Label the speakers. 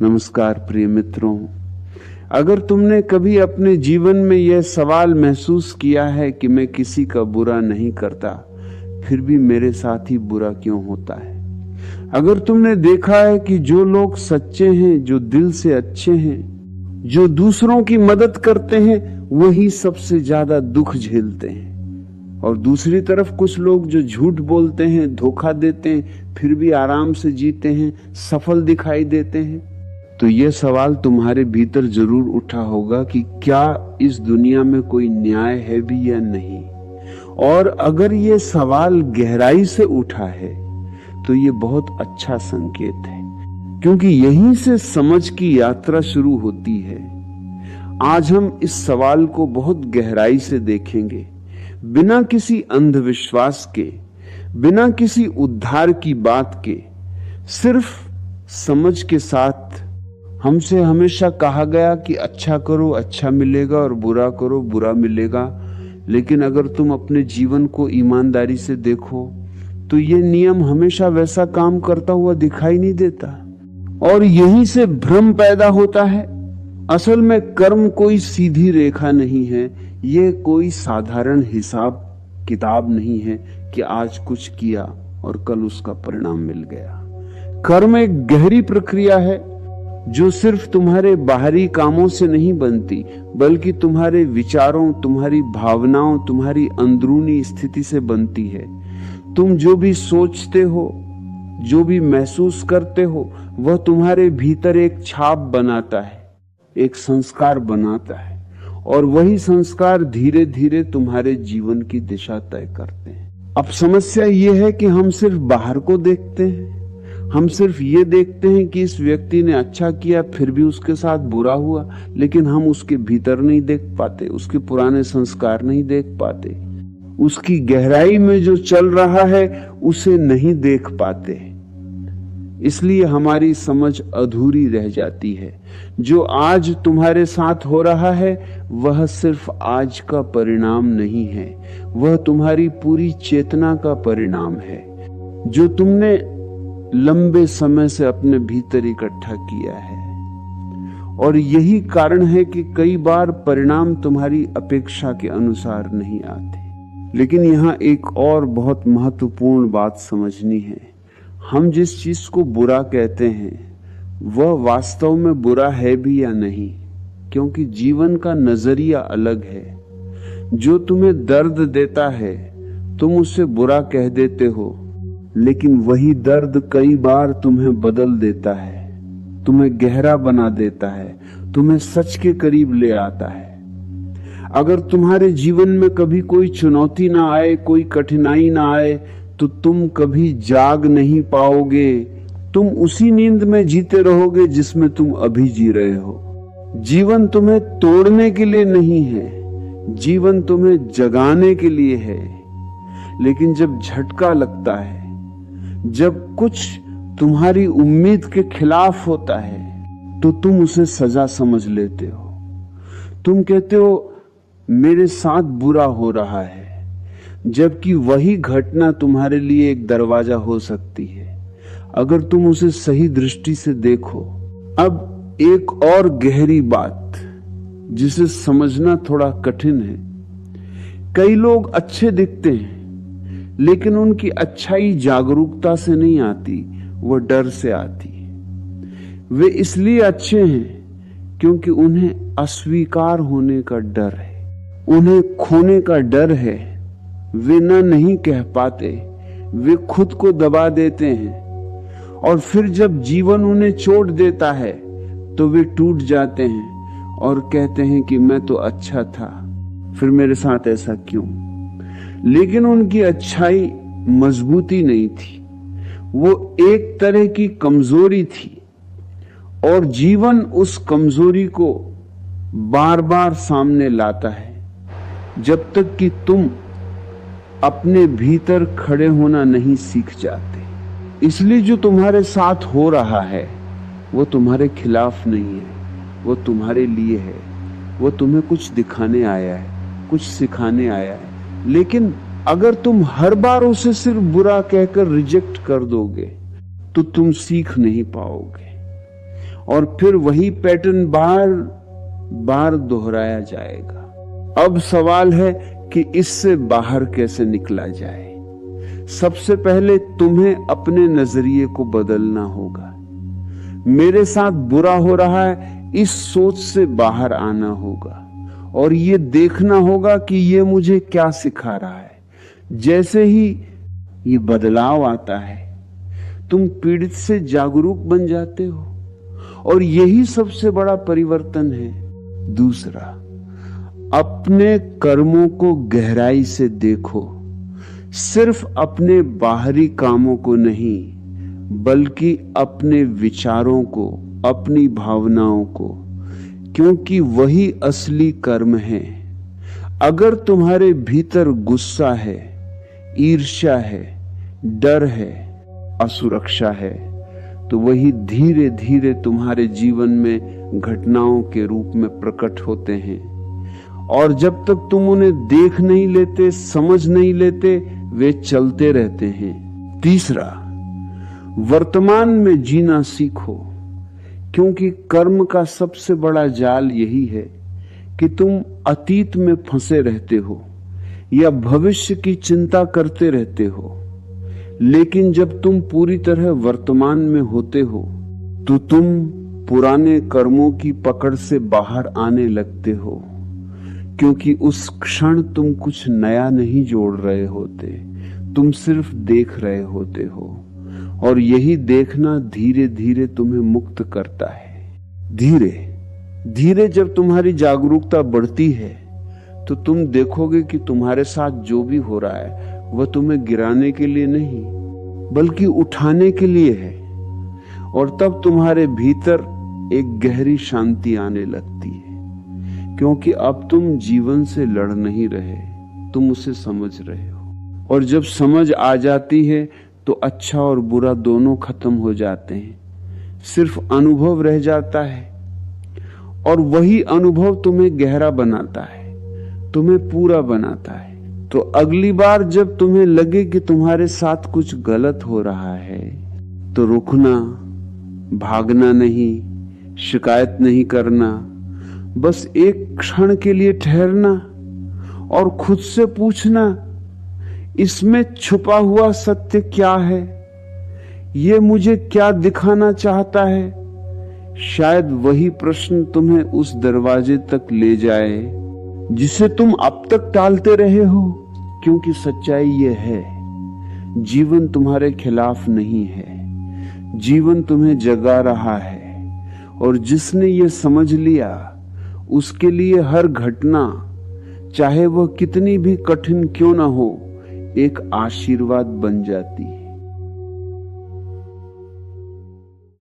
Speaker 1: नमस्कार प्रिय मित्रों। अगर तुमने कभी अपने जीवन में यह सवाल महसूस किया है कि मैं किसी का बुरा नहीं करता, फिर भी मेरे साथ ही बुरा क्यों होता है। अगर तुमने देखा है कि जो लोग सच्चे हैं, जो दिल से अच्छे हैं, जो दूसरों की मदद करते हैं, वही सबसे ज्यादा दुख झेलते हैं। और दूसरी तरफ कुछ लोग जो झूठ बोलते हैं, धोखा देते हैं, फिर भी आराम से जीते हैं, सफल दिखाई देते हैं। तो यह सवाल तुम्हारे भीतर जरूर उठा होगा कि क्या इस दुनिया में कोई न्याय है भी या नहीं। और अगर यह सवाल गहराई से उठा है तो ये बहुत अच्छा संकेत है, क्योंकि यहीं से समझ की यात्रा शुरू होती है। आज हम इस सवाल को बहुत गहराई से देखेंगे, बिना किसी अंधविश्वास के, बिना किसी उद्धार की बात के, सिर्फ समझ के साथ। हमसे हमेशा कहा गया कि अच्छा करो अच्छा मिलेगा और बुरा करो बुरा मिलेगा, लेकिन अगर तुम अपने जीवन को ईमानदारी से देखो तो ये नियम हमेशा वैसा काम करता हुआ दिखाई नहीं देता। और यहीं से भ्रम पैदा होता है। असल में कर्म कोई सीधी रेखा नहीं है, ये कोई साधारण हिसाब किताब नहीं है कि आज कुछ किया और कल उसका परिणाम मिल गया। कर्म एक गहरी प्रक्रिया है जो सिर्फ तुम्हारे बाहरी कामों से नहीं बनती, बल्कि तुम्हारे विचारों, तुम्हारी भावनाओं, तुम्हारी अंदरूनी स्थिति से बनती है। तुम जो भी सोचते हो, जो भी महसूस करते हो, वह तुम्हारे भीतर एक छाप बनाता है, एक संस्कार बनाता है, और वही संस्कार धीरे धीरे तुम्हारे जीवन की दिशा तय करते हैं। अब समस्या यह है कि हम सिर्फ बाहर को देखते हैं। हम सिर्फ ये देखते हैं कि इस व्यक्ति ने अच्छा किया फिर भी उसके साथ बुरा हुआ, लेकिन हम उसके भीतर नहीं देख पाते, उसके पुराने संस्कार नहीं देख पाते, उसकी गहराई में जो चल रहा है उसे नहीं देख पाते। इसलिए हमारी समझ अधूरी रह जाती है। जो आज तुम्हारे साथ हो रहा है वह सिर्फ आज का परिणाम नहीं है, वह तुम्हारी पूरी चेतना का परिणाम है, जो तुमने लंबे समय से अपने भीतर इकट्ठा किया है। और यही कारण है कि कई बार परिणाम तुम्हारी अपेक्षा के अनुसार नहीं आते। लेकिन यहाँ एक और बहुत महत्वपूर्ण बात समझनी है। हम जिस चीज को बुरा कहते हैं वह वास्तव में बुरा है भी या नहीं, क्योंकि जीवन का नजरिया अलग है। जो तुम्हें दर्द देता है तुम उसे बुरा कह देते हो, लेकिन वही दर्द कई बार तुम्हें बदल देता है, तुम्हें गहरा बना देता है, तुम्हें सच के करीब ले आता है। अगर तुम्हारे जीवन में कभी कोई चुनौती ना आए, कोई कठिनाई ना आए, तो तुम कभी जाग नहीं पाओगे। तुम उसी नींद में जीते रहोगे जिसमें तुम अभी जी रहे हो। जीवन तुम्हें तोड़ने के लिए नहीं है, जीवन तुम्हें जगाने के लिए है। लेकिन जब झटका लगता है, जब कुछ तुम्हारी उम्मीद के खिलाफ होता है, तो तुम उसे सजा समझ लेते हो। तुम कहते हो मेरे साथ बुरा हो रहा है, जबकि वही घटना तुम्हारे लिए एक दरवाजा हो सकती है, अगर तुम उसे सही दृष्टि से देखो। अब एक और गहरी बात जिसे समझना थोड़ा कठिन है। कई लोग अच्छे दिखते हैं, लेकिन उनकी अच्छाई जागरूकता से नहीं आती, वो डर से आती है। वे इसलिए अच्छे हैं क्योंकि उन्हें अस्वीकार होने का डर है, उन्हें खोने का डर है। वे ना नहीं कह पाते, वे खुद को दबा देते हैं, और फिर जब जीवन उन्हें चोट देता है तो वे टूट जाते हैं और कहते हैं कि मैं तो अच्छा था, फिर मेरे साथ ऐसा क्यों। लेकिन उनकी अच्छाई मजबूती नहीं थी, वो एक तरह की कमजोरी थी, और जीवन उस कमजोरी को बार बार सामने लाता है जब तक कि तुम अपने भीतर खड़े होना नहीं सीख जाते। इसलिए जो तुम्हारे साथ हो रहा है वो तुम्हारे खिलाफ नहीं है, वो तुम्हारे लिए है, वो तुम्हें कुछ दिखाने आया है, कुछ सिखाने आया है। लेकिन अगर तुम हर बार उसे सिर्फ बुरा कहकर रिजेक्ट कर दोगे तो तुम सीख नहीं पाओगे। और फिर वही पैटर्न बार बार दोहराया जाएगा। अब सवाल है कि इससे बाहर कैसे निकला जाए। सबसे पहले तुम्हें अपने नजरिए को बदलना होगा। मेरे साथ बुरा हो रहा है, इस सोच से बाहर आना होगा और ये देखना होगा कि ये मुझे क्या सिखा रहा है। जैसे ही ये बदलाव आता है, तुम पीड़ित से जागरूक बन जाते हो और यही सबसे बड़ा परिवर्तन है। दूसरा, अपने कर्मों को गहराई से देखो, सिर्फ अपने बाहरी कामों को नहीं, बल्कि अपने विचारों को, अपनी भावनाओं को, क्योंकि वही असली कर्म है। अगर तुम्हारे भीतर गुस्सा है, ईर्ष्या है, डर है, असुरक्षा है, तो वही धीरे धीरे तुम्हारे जीवन में घटनाओं के रूप में प्रकट होते हैं और जब तक तुम उन्हें देख नहीं लेते, समझ नहीं लेते, वे चलते रहते हैं। तीसरा, वर्तमान में जीना सीखो, क्योंकि कर्म का सबसे बड़ा जाल यही है कि तुम अतीत में फंसे रहते हो या भविष्य की चिंता करते रहते हो। लेकिन जब तुम पूरी तरह वर्तमान में होते हो तो तुम पुराने कर्मों की पकड़ से बाहर आने लगते हो, क्योंकि उस क्षण तुम कुछ नया नहीं जोड़ रहे होते, तुम सिर्फ देख रहे होते हो और यही देखना धीरे धीरे तुम्हें मुक्त करता है। धीरे धीरे जब तुम्हारी जागरूकता बढ़ती है तो तुम देखोगे कि तुम्हारे साथ जो भी हो रहा है वह तुम्हें गिराने के लिए नहीं, बल्कि उठाने के लिए है। और तब तुम्हारे भीतर एक गहरी शांति आने लगती है, क्योंकि अब तुम जीवन से लड़ नहीं रहे, तुम उसे समझ रहे हो। और जब समझ आ जाती है तो अच्छा और बुरा दोनों खत्म हो जाते हैं, सिर्फ अनुभव रह जाता है और वही अनुभव तुम्हें गहरा बनाता है, तुम्हें पूरा बनाता है। तो अगली बार जब तुम्हें लगे कि तुम्हारे साथ कुछ गलत हो रहा है तो रुकना, भागना नहीं, शिकायत नहीं करना, बस एक क्षण के लिए ठहरना और खुद से पूछना, इसमें छुपा हुआ सत्य क्या है? ये मुझे क्या दिखाना चाहता है? शायद वही प्रश्न तुम्हें उस दरवाजे तक ले जाए जिसे तुम अब तक टालते रहे हो। क्योंकि सच्चाई ये है, जीवन तुम्हारे खिलाफ नहीं है, जीवन तुम्हें जगा रहा है और जिसने ये समझ लिया उसके लिए हर घटना, चाहे वह कितनी भी कठिन क्यों ना हो, एक आशीर्वाद बन जाती है।